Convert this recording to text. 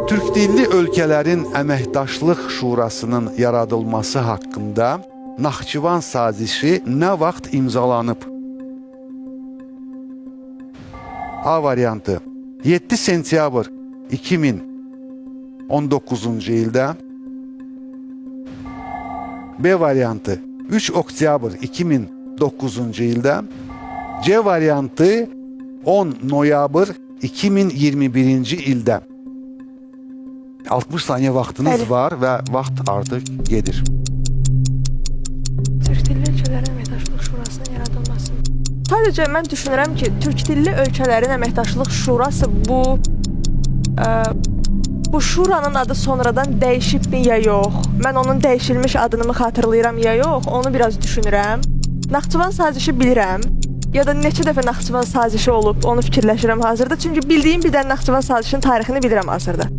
Türk dilli ölkələrin əməkdaşlıq şurasının yaradılması haqqında Naxçıvan sazişi nə vaxt imzalanıb? A variantı 7 sentyabr 2019-cu ildə. B variantı 3 oktyabr 2009-cu ildə. C variantı 10 noyabr 2021-ci ildə. 60 saniye vaxtınız var və vaxt artıq gedir. Türk dilli ölkələrin əməkdaşlıq şurasının yaradılması. Sadəcə mən düşünürəm ki, Türk dilli ölkələrin əməkdaşlıq şurası bu şuranın adı sonradan dəyişibmi ya yox? Mən onun dəyişilmiş adını mı xatırlayıram ya yox? Onu biraz düşünürəm. Naxçıvan sazişi bilirəm. Ya da neçə dəfə Naxçıvan sazişi olub, onu fikirləşirəm hazırda. Çünki bildiyim bir dənə Naxçıvan sazişinin tarixini bilirəm hazırda.